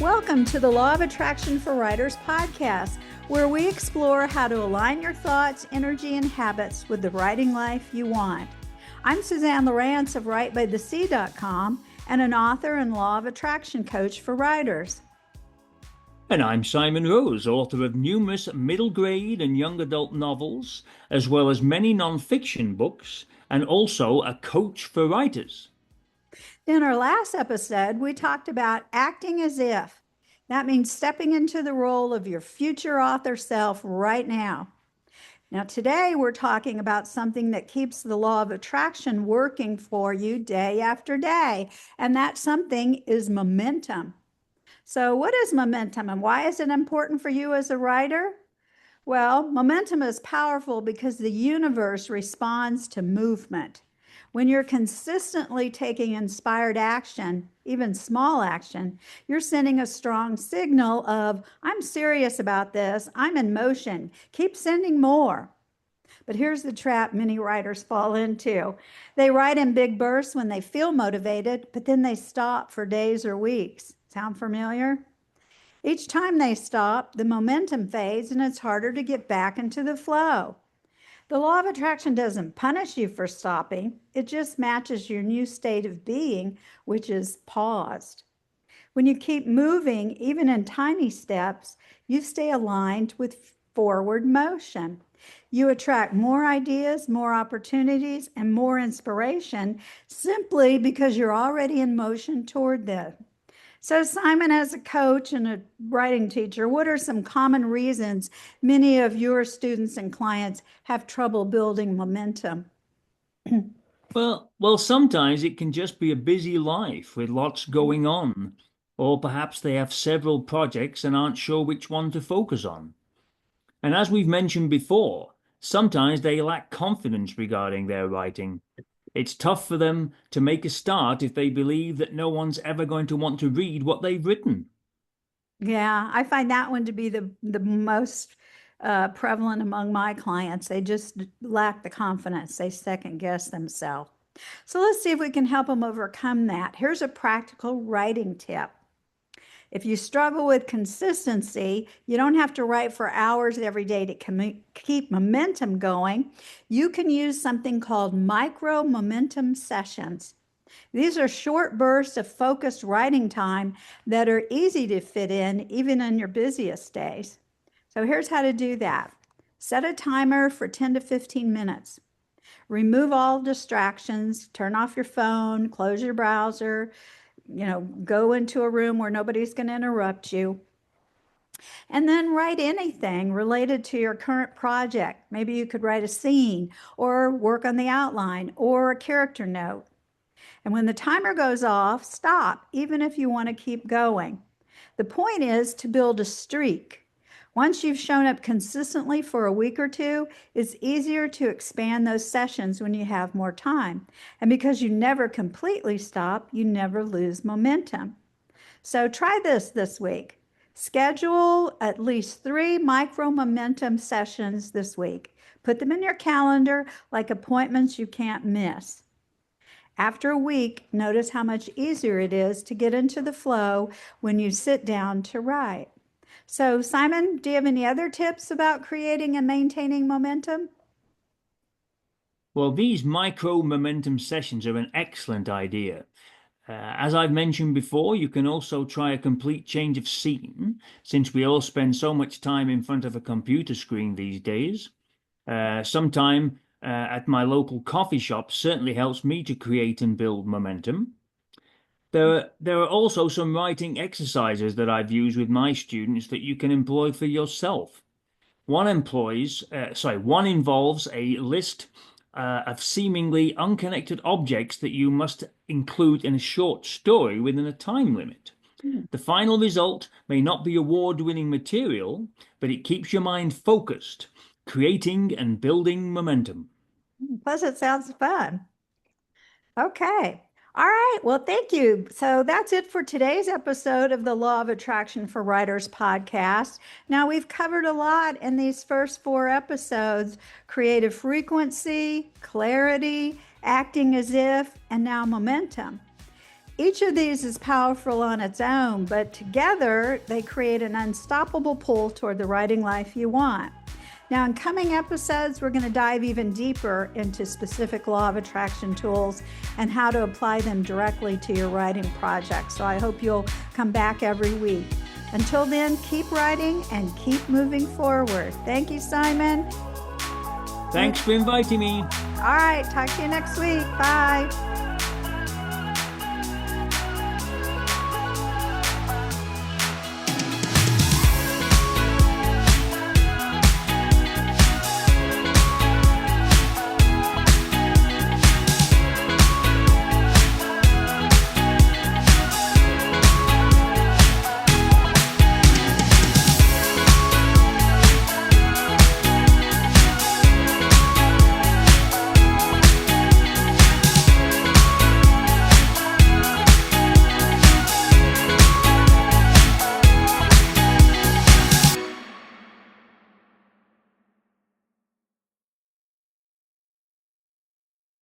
Welcome to the Law of Attraction for Writers podcast, where we explore how to align your thoughts, energy, and habits with the writing life you want. I'm Suzanne Lawrence of WriteByTheSea.com and an author and Law of Attraction coach for writers. And I'm Simon Rose, author of numerous middle grade and young adult novels, as well as many non-fiction books, and also a coach for writers. In our last episode, we talked about acting as if. That means stepping into the role of your future author self right now. Now, today we're talking about something that keeps the law of attraction working for you day after day, and that something is momentum. So what is momentum and why is it important for you as a writer? Well, momentum is powerful because the universe responds to movement. When you're consistently taking inspired action, even small action, you're sending a strong signal of, I'm serious about this, I'm in motion, keep sending more. But here's the trap many writers fall into. They write in big bursts when they feel motivated, but then they stop for days or weeks. Sound familiar? Each time they stop, the momentum fades and it's harder to get back into the flow. The law of attraction doesn't punish you for stopping. It just matches your new state of being, which is paused. When you keep moving, even in tiny steps, you stay aligned with forward motion. You attract more ideas, more opportunities, and more inspiration simply because you're already in motion toward them. So Simon, as a coach and a writing teacher, what are some common reasons many of your students and clients have trouble building momentum? Well, sometimes it can just be a busy life with lots going on, or perhaps they have several projects and aren't sure which one to focus on. And as we've mentioned before, sometimes they lack confidence regarding their writing. It's tough for them to make a start if they believe that no one's ever going to want to read what they've written. Yeah, I find that one to be the most prevalent among my clients. They just lack the confidence. They second guess themselves. So let's see if we can help them overcome that. Here's a practical writing tip. If you struggle with consistency, you don't have to write for hours every day to keep momentum going. You can use something called micro momentum sessions. These are short bursts of focused writing time that are easy to fit in even on your busiest days. So here's how to do that. Set a timer for 10 to 15 minutes. Remove all distractions, turn off your phone, close your browser, go into a room where nobody's going to interrupt you. And then write anything related to your current project. Maybe you could write a scene or work on the outline or a character note. And when the timer goes off, stop, even if you want to keep going. The point is to build a streak. Once you've shown up consistently for a week or two, it's easier to expand those sessions when you have more time. And because you never completely stop, you never lose momentum. So try this week. Schedule at least 3 micro momentum sessions this week. Put them in your calendar like appointments you can't miss. After a week, notice how much easier it is to get into the flow when you sit down to write. So, Simon, do you have any other tips about creating and maintaining momentum? Well, these micro momentum sessions are an excellent idea. As I've mentioned before, you can also try a complete change of scene, since we all spend so much time in front of a computer screen these days. Sometime at my local coffee shop certainly helps me to create and build momentum. There are also some writing exercises that I've used with my students that you can employ for yourself. One involves a list of seemingly unconnected objects that you must include in a short story within a time limit. The final result may not be award-winning material, but it keeps your mind focused, creating and building momentum. Plus, it sounds fun. Okay. All right. Well, thank you. So that's it for today's episode of the Law of Attraction for Writers podcast. Now, we've covered a lot in these first 4 episodes: creative frequency, clarity, acting as if, and now momentum. Each of these is powerful on its own, but together they create an unstoppable pull toward the writing life you want. Now, in coming episodes, we're going to dive even deeper into specific law of attraction tools and how to apply them directly to your writing project. So I hope you'll come back every week. Until then, keep writing and keep moving forward. Thank you, Simon. Thanks for inviting me. All right, talk to you next week. Bye.